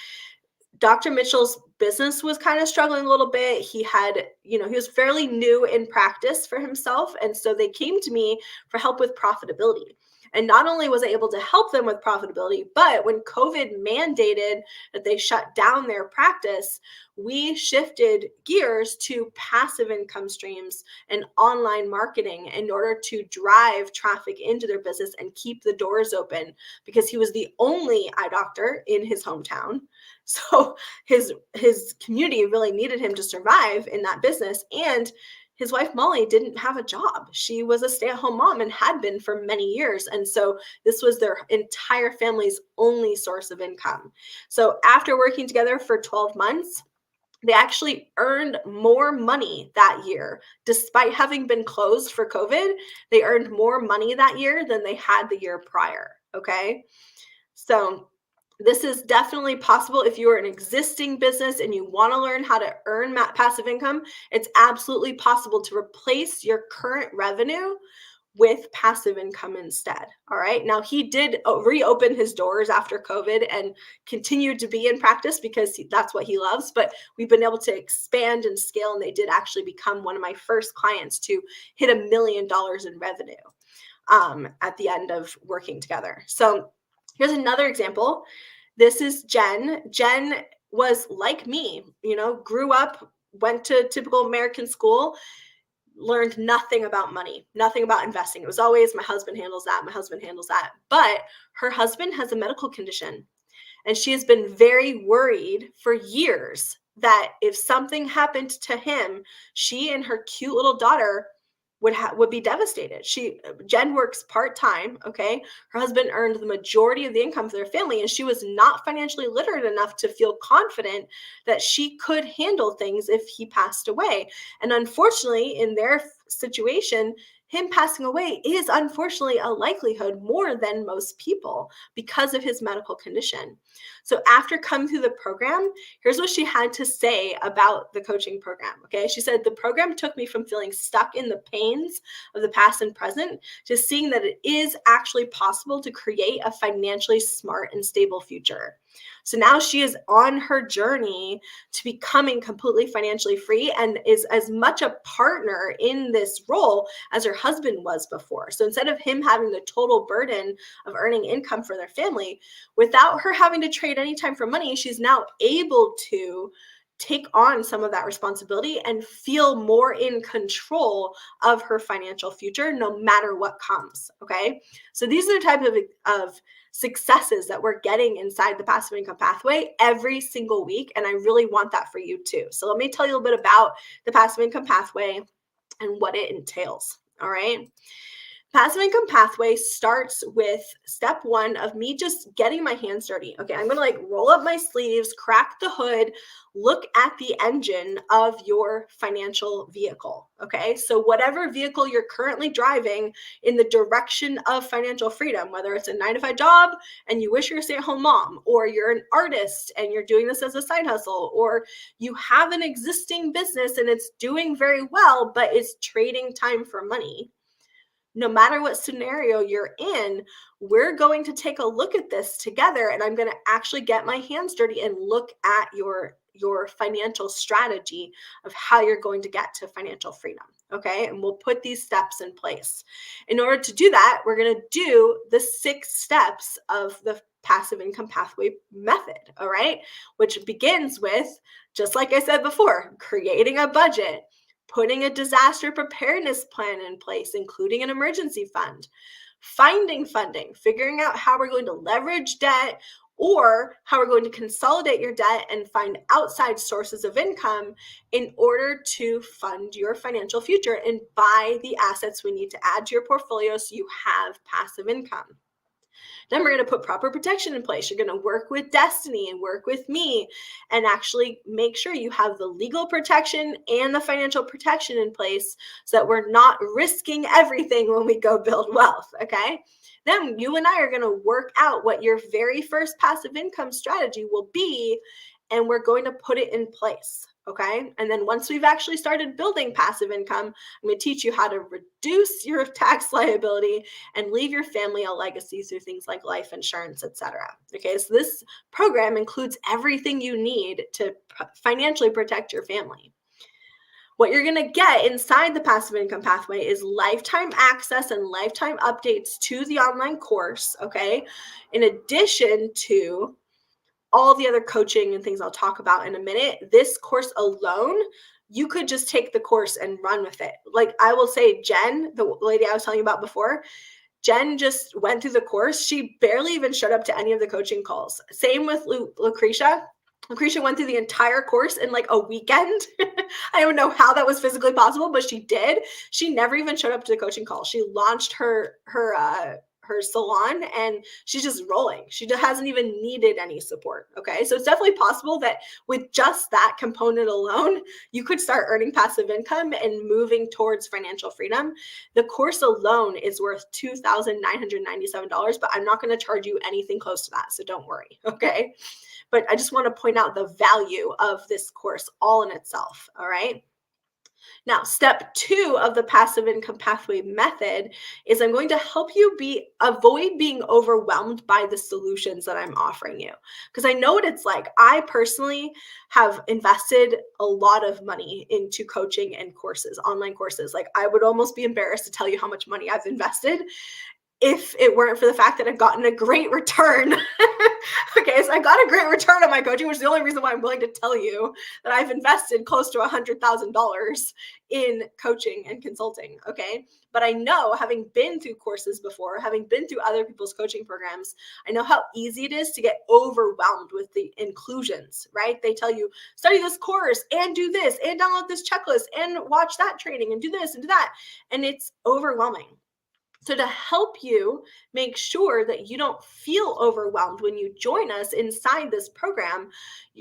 Dr. Mitchell's business was kind of struggling a little bit. He had, he was fairly new in practice for himself. And so they came to me for help with profitability. And not only was I able to help them with profitability, but when COVID mandated that they shut down their practice, we shifted gears to passive income streams and online marketing in order to drive traffic into their business and keep the doors open because he was the only eye doctor in his hometown. So his community really needed him to survive in that business. And his wife, Molly, didn't have a job. She was a stay-at-home mom and had been for many years. And so this was their entire family's only source of income. So after working together for 12 months, They actually earned more money that year. Despite having been closed for COVID, they earned more money that year than they had the year prior. Okay. So this is definitely possible if you are an existing business and you want to learn how to earn passive income. It's absolutely possible to replace your current revenue with passive income instead. All right. Now, he did reopen his doors after COVID and continued to be in practice because that's what he loves. But we've been able to expand and scale, and they did actually become one of my first clients to hit $1 million in revenue at the end of working together. So here's another example. This is Jen. Jen was like me, grew up, went to typical American school, learned nothing about money, nothing about investing. It was always my husband handles that, my husband handles that. But her husband has a medical condition, and she has been very worried for years that if something happened to him, she and her cute little daughter would be devastated. Jen works part-time, okay? Her husband earned the majority of the income for their family, and she was not financially literate enough to feel confident that she could handle things if he passed away. And unfortunately, in their situation, him passing away is unfortunately a likelihood more than most people because of his medical condition. So after coming through the program, here's what she had to say about the coaching program. Okay. She said, the program took me from feeling stuck in the pains of the past and present to seeing that it is actually possible to create a financially smart and stable future. So now she is on her journey to becoming completely financially free and is as much a partner in this role as her husband was before. So instead of him having the total burden of earning income for their family, without her having to trade any time for money, she's now able to take on some of that responsibility and feel more in control of her financial future no matter what comes. Okay. So these are the type of successes that we're getting inside the passive income pathway every single week. And I really want that for you too. So let me tell you a little bit about the passive income pathway and what it entails. All right. Passive income pathway starts with step one of me just getting my hands dirty. Okay, I'm gonna roll up my sleeves, crack the hood, look at the engine of your financial vehicle. Okay, so whatever vehicle you're currently driving in the direction of financial freedom, whether it's a 9-to-5 job and you wish you're a stay-at-home mom, or you're an artist and you're doing this as a side hustle, or you have an existing business and it's doing very well, but it's trading time for money. No matter what scenario you're in, we're going to take a look at this together, and I'm going to actually get my hands dirty and look at your financial strategy of how you're going to get to financial freedom. Okay. And we'll put these steps in place. In order to do that, we're going to do the 6 steps of the passive income pathway method. All right. Which begins with, just like I said before, creating a budget, putting a disaster preparedness plan in place, including an emergency fund, finding funding, figuring out how we're going to leverage debt or how we're going to consolidate your debt and find outside sources of income in order to fund your financial future and buy the assets we need to add to your portfolio so you have passive income. Then we're going to put proper protection in place. You're going to work with Destiny and work with me and actually make sure you have the legal protection and the financial protection in place so that we're not risking everything when we go build wealth. Okay. Then you and I are going to work out what your very first passive income strategy will be, and we're going to put it in place. Okay. And then once we've actually started building passive income, I'm going to teach you how to reduce your tax liability and leave your family a legacy through things like life insurance, etc. Okay. So this program includes everything you need to financially protect your family. What you're going to get inside the passive income pathway is lifetime access and lifetime updates to the online course. Okay. In addition to all the other coaching and things I'll talk about in a minute, this course alone, you could just take the course and run with it. Like I will say, Jen, the lady I was telling you about before, Jen just went through the course. She barely even showed up to any of the coaching calls. Same with Lucretia. Lucretia went through the entire course in a weekend. I don't know how that was physically possible, but she did. She never even showed up to the coaching call. She launched her her salon and she's just rolling. She hasn't even needed any support. Okay. So it's definitely possible that with just that component alone, you could start earning passive income and moving towards financial freedom. The course alone is worth $2,997, but I'm not going to charge you anything close to that. So don't worry. Okay. But I just want to point out the value of this course all in itself. All right. Now, step 2 of the passive income pathway method is I'm going to help you avoid being overwhelmed by the solutions that I'm offering you. Because I know what it's like. I personally have invested a lot of money into coaching and courses, online courses. Like, I would almost be embarrassed to tell you how much money I've invested if it weren't for the fact that I've gotten a great return. Okay, so I got a great return on my coaching, which is the only reason why I'm willing to tell you that I've invested close to $100,000 in coaching and consulting. Okay, but I know, having been through courses before, having been through other people's coaching programs, I know how easy it is to get overwhelmed with the inclusions, right? They tell you, study this course and do this and download this checklist and watch that training and do this and do that. And it's overwhelming. So to help you make sure that you don't feel overwhelmed when you join us inside this program,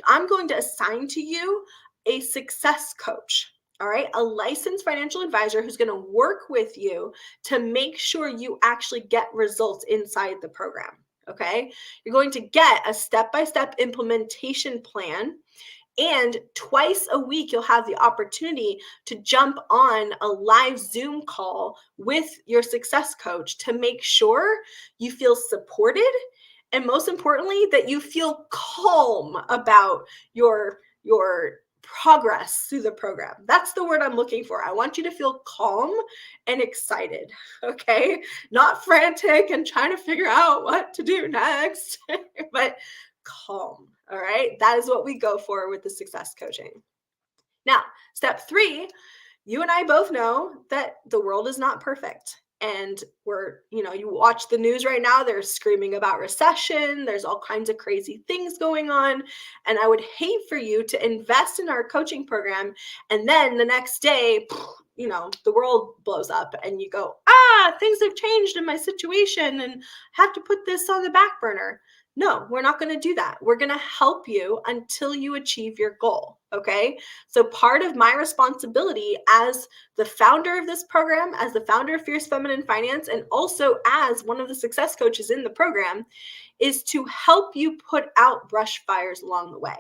I'm going to assign to you a success coach. All right, a licensed financial advisor who's going to work with you to make sure you actually get results inside the program. Okay, you're going to get a step-by-step implementation plan. And twice a week, you'll have the opportunity to jump on a live Zoom call with your success coach to make sure you feel supported. And most importantly, that you feel calm about your progress through the program. That's the word I'm looking for. I want you to feel calm and excited, okay? Not frantic and trying to figure out what to do next, but calm. All right. That is what we go for with the success coaching. Now, step 3, you and I both know that the world is not perfect. And you watch the news right now, they're screaming about recession. There's all kinds of crazy things going on. And I would hate for you to invest in our coaching program. And then the next day, the world blows up and you go, things have changed in my situation and have to put this on the back burner. No, we're not going to do that. We're going to help you until you achieve your goal. Okay. So part of my responsibility as the founder of this program, as the founder of Fierce Feminine Finance, and also as one of the success coaches in the program, is to help you put out brush fires along the way.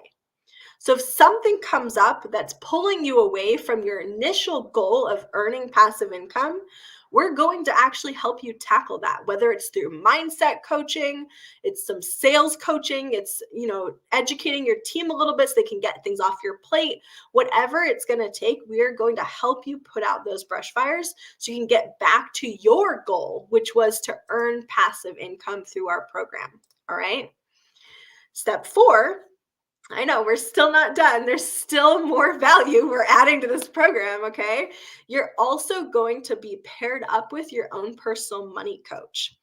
So if something comes up that's pulling you away from your initial goal of earning passive income, we're going to actually help you tackle that, whether it's through mindset coaching, it's some sales coaching, it's, educating your team a little bit so they can get things off your plate. Whatever it's going to take, we are going to help you put out those brush fires so you can get back to your goal, which was to earn passive income through our program. All right. Step 4. I know we're still not done. There's still more value we're adding to this program, okay? You're also going to be paired up with your own personal money coach.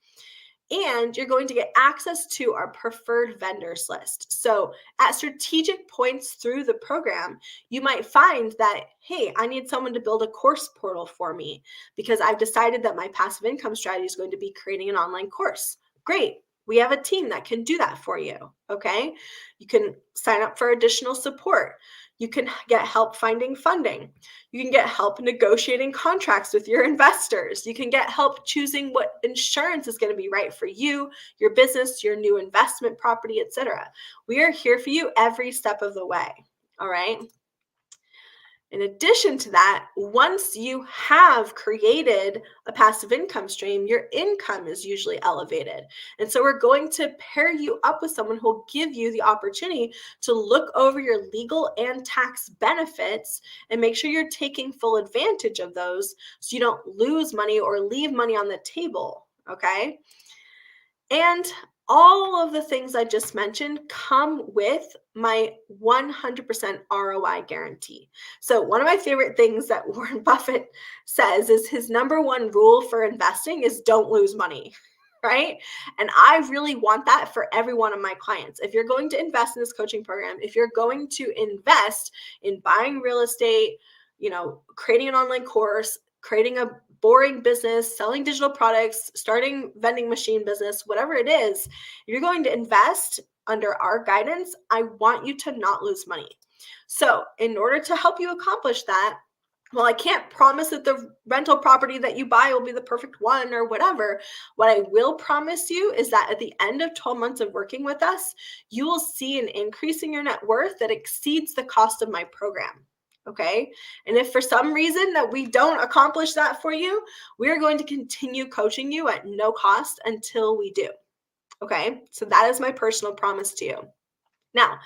And you're going to get access to our preferred vendors list. So at strategic points through the program, you might find that, hey, I need someone to build a course portal for me because I've decided that my passive income strategy is going to be creating an online course. Great. We have a team that can do that for you, okay? You can sign up for additional support. You can get help finding funding. You can get help negotiating contracts with your investors. You can get help choosing what insurance is going to be right for you, your business, your new investment property, etc. We are here for you every step of the way, all right? In addition to that, once you have created a passive income stream, your income is usually elevated. And so we're going to pair you up with someone who will give you the opportunity to look over your legal and tax benefits and make sure you're taking full advantage of those so you don't lose money or leave money on the table, okay? And all of the things I just mentioned come with my 100% ROI guarantee. So one of my favorite things that Warren Buffett says is his number one rule for investing is don't lose money, right? And I really want that for every one of my clients. If you're going to invest in this coaching program, if you're going to invest in buying real estate, creating an online course, creating a boring business, selling digital products, starting vending machine business, whatever it is, you're going to invest under our guidance. I want you to not lose money. So in order to help you accomplish that, well, I can't promise that the rental property that you buy will be the perfect one or whatever. What I will promise you is that at the end of 12 months of working with us, you will see an increase in your net worth that exceeds the cost of my program. Okay. And if for some reason that we don't accomplish that for you, we're going to continue coaching you at no cost until we do. Okay. So that is my personal promise to you. Now,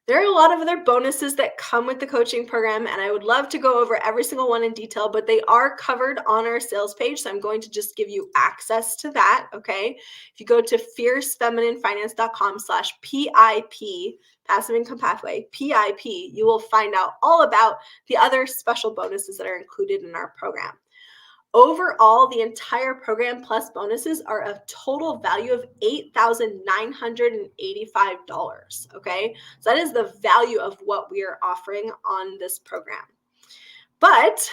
there are a lot of other bonuses that come with the coaching program, and I would love to go over every single one in detail, but they are covered on our sales page. So I'm going to just give you access to that. Okay. If you go to fiercefemininefinance.com/PIP, passive income pathway, PIP, you will find out all about the other special bonuses that are included in our program. Overall, the entire program plus bonuses are a total value of $8,985. Okay. So that is the value of what we are offering on this program. But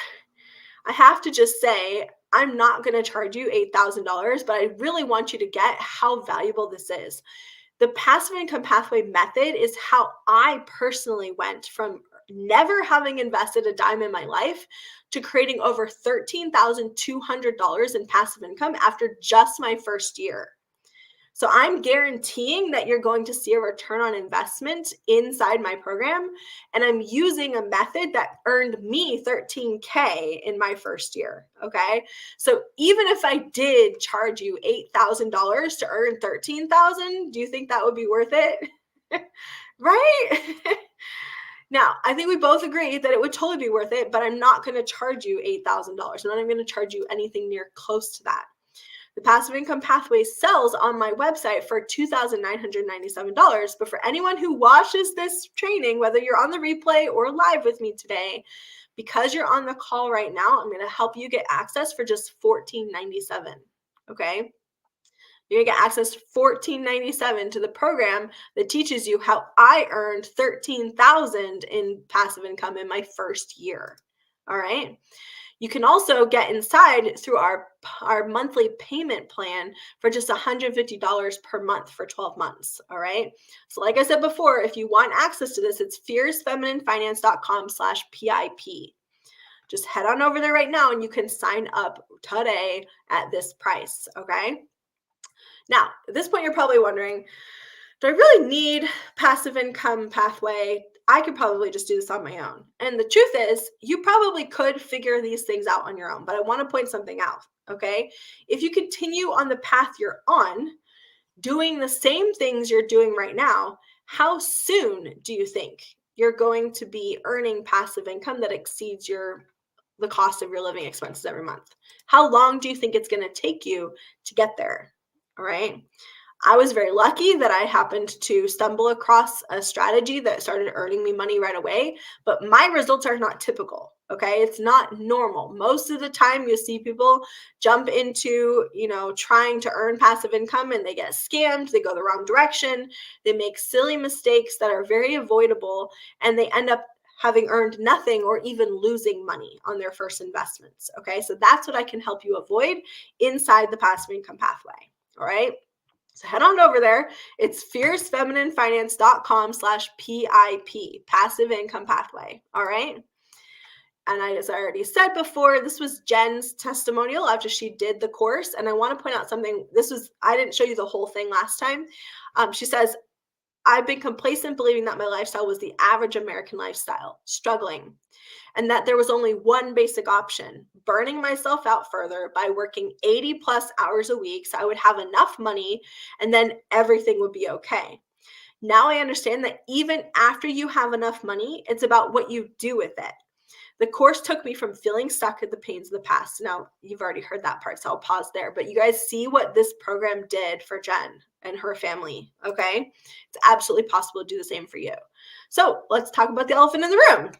I have to just say, I'm not going to charge you $8,000, but I really want you to get how valuable this is. The passive income pathway method is how I personally went from never having invested a dime in my life to creating over $13,200 in passive income after just my first year. So I'm guaranteeing that you're going to see a return on investment inside my program. And I'm using a method that earned me $13K in my first year. Okay. So even if I did charge you $8,000 to earn $13,000, do you think that would be worth it? Right? Now, I think we both agree that it would totally be worth it, but I'm not going to charge you $8,000. I'm not even going to charge you anything near close to that. The passive income pathway sells on my website for $2,997. But for anyone who watches this training, whether you're on the replay or live with me today, because you're on the call right now, I'm going to help you get access for just $14.97. Okay. You're going to get access to $14.97 to the program that teaches you how I earned $13,000 in passive income in my first year. All right. You can also get inside through our monthly payment plan for just $150 per month for 12 months. All right. So like I said before, if you want access to this, it's fiercefemininefinance.com/PIP. Just head on over there right now and you can sign up today at this price. Okay. Now, at this point, you're probably wondering, do I really need passive income pathway? I could probably just do this on my own. And the truth is, you probably could figure these things out on your own, but I want to point something out, okay? If you continue on the path you're on, doing the same things you're doing right now, how soon do you think you're going to be earning passive income that exceeds the cost of your living expenses every month? How long do you think it's going to take you to get there? All right. I was very lucky that I happened to stumble across a strategy that started earning me money right away, but my results are not typical. Okay. It's not normal. Most of the time you see people jump into, trying to earn passive income and they get scammed. They go the wrong direction. They make silly mistakes that are very avoidable and they end up having earned nothing or even losing money on their first investments. Okay. So that's what I can help you avoid inside the passive income pathway. All right. So head on over there. It's fiercefemininefinance.com/PIP, passive income pathway. All right. And as I already said before, this was Jen's testimonial after she did the course. And I want to point out something. I didn't show you the whole thing last time. She says, I've been complacent believing that my lifestyle was the average American lifestyle, struggling, and that there was only one basic option, burning myself out further by working 80 plus hours a week so I would have enough money and then everything would be okay. Now I understand that even after you have enough money, it's about what you do with it. The course took me from feeling stuck at the pains of the past. Now, you've already heard that part, so I'll pause there. But you guys see what this program did for Jen and her family, okay? It's absolutely possible to do the same for you. So let's talk about the elephant in the room.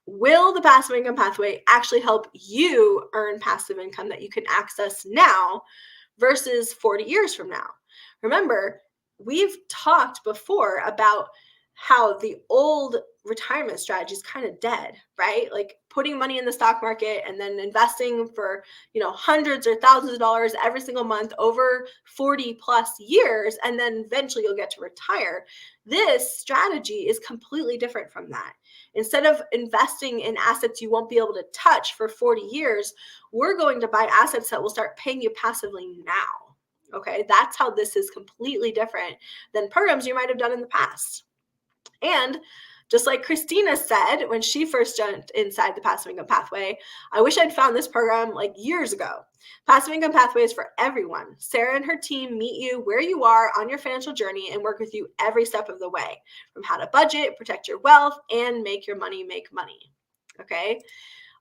Will the passive income pathway actually help you earn passive income that you can access now versus 40 years from now? Remember, we've talked before about how the old retirement strategy is kind of dead, right? Like putting money in the stock market and then investing for, hundreds or thousands of dollars every single month over 40 plus years, and then eventually you'll get to retire. This strategy is completely different from that. Instead of investing in assets you won't be able to touch for 40 years, we're going to buy assets that will start paying you passively now. Okay, that's how this is completely different than programs you might have done in the past. And just like Christina said when she first jumped inside the passive income pathway, I wish I'd found this program like years ago. Passive income pathway is for everyone. Sarah and her team meet you where you are on your financial journey and work with you every step of the way, from how to budget, protect your wealth, and make your money make money. Okay.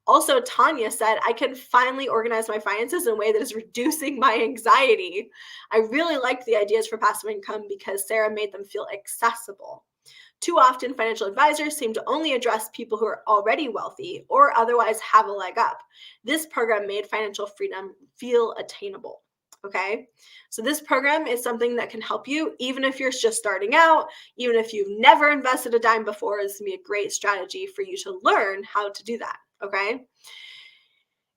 Also, Tanya said, I can finally organize my finances in a way that is reducing my anxiety. I really liked the ideas for passive income because Sarah made them feel accessible. Too often, financial advisors seem to only address people who are already wealthy or otherwise have a leg up. This program made financial freedom feel attainable. Okay, so this program is something that can help you even if you're just starting out, even if you've never invested a dime before. This can be a great strategy for you to learn how to do that. Okay.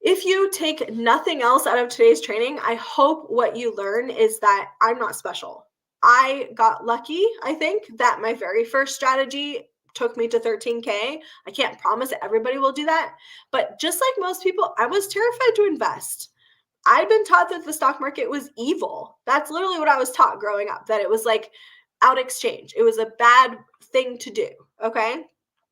If you take nothing else out of today's training, I hope what you learn is that I'm not special. I got lucky, I think, that my very first strategy took me to 13K. I can't promise that everybody will do that. But just like most people, I was terrified to invest. I'd been taught that the stock market was evil. That's literally what I was taught growing up, that it was like out exchange. It was a bad thing to do. Okay.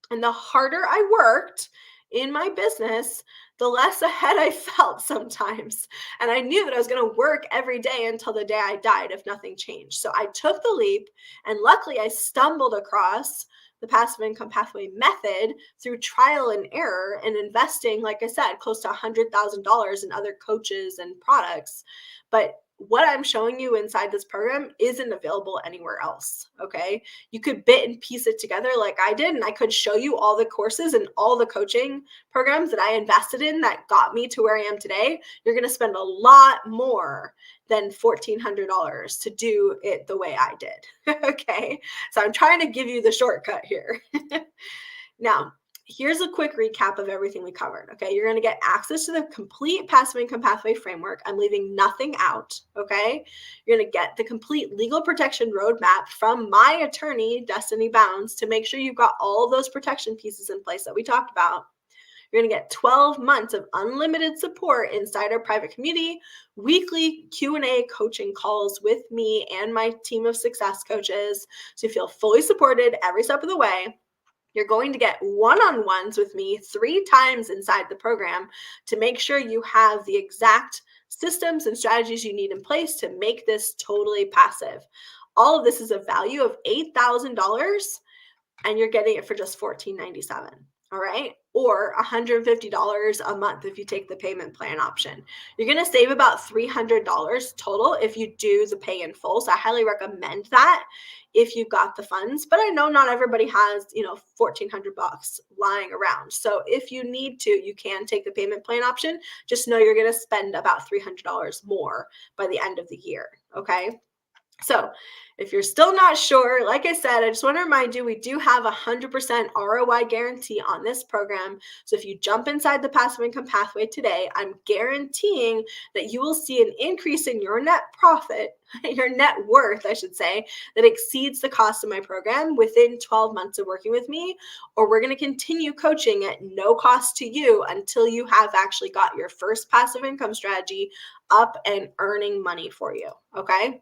And the harder I worked in my business, the less ahead I felt sometimes. And I knew that I was going to work every day until the day I died if nothing changed. So I took the leap, and luckily I stumbled across the passive income pathway method through trial and error and investing, like I said, close to $100,000 in other coaches and products. But what I'm showing you inside this program isn't available anywhere else. Okay. You could bit and piece it together like I did, and I could show you all the courses and all the coaching programs that I invested in that got me to where I am today. You're going to spend a lot more than $1,400 to do it the way I did. Okay. So I'm trying to give you the shortcut here. Now, here's a quick recap of everything we covered. Okay. You're going to get access to the complete passive income pathway framework. I'm leaving nothing out. Okay. You're going to get the complete legal protection roadmap from my attorney, Destiny Bounds, to make sure you've got all of those protection pieces in place that we talked about. You're going to get 12 months of unlimited support inside our private community, weekly Q&A coaching calls with me and my team of success coaches, so you feel fully supported every step of the way. You're going to get one-on-ones with me 3 times inside the program to make sure you have the exact systems and strategies you need in place to make this totally passive. All of this is a value of $8,000, and you're getting it for just $1,497. All right. Or $150 a month if you take the payment plan option. You're going to save about $300 total if you do the pay in full. So I highly recommend that if you've got the funds. But I know not everybody has, $1,400 lying around. So if you need to, you can take the payment plan option. Just know you're going to spend about $300 more by the end of the year. Okay. So if you're still not sure, like I said, I just want to remind you, we do have 100% ROI guarantee on this program. So if you jump inside the passive income pathway today, I'm guaranteeing that you will see an increase in your net profit, your net worth, I should say, that exceeds the cost of my program within 12 months of working with me, or we're going to continue coaching at no cost to you until you have actually got your first passive income strategy up and earning money for you. Okay.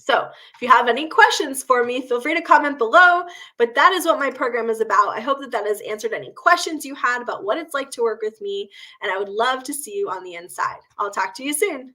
So if you have any questions for me, feel free to comment below, but that is what my program is about. I hope that has answered any questions you had about what it's like to work with me, and I would love to see you on the inside. I'll talk to you soon.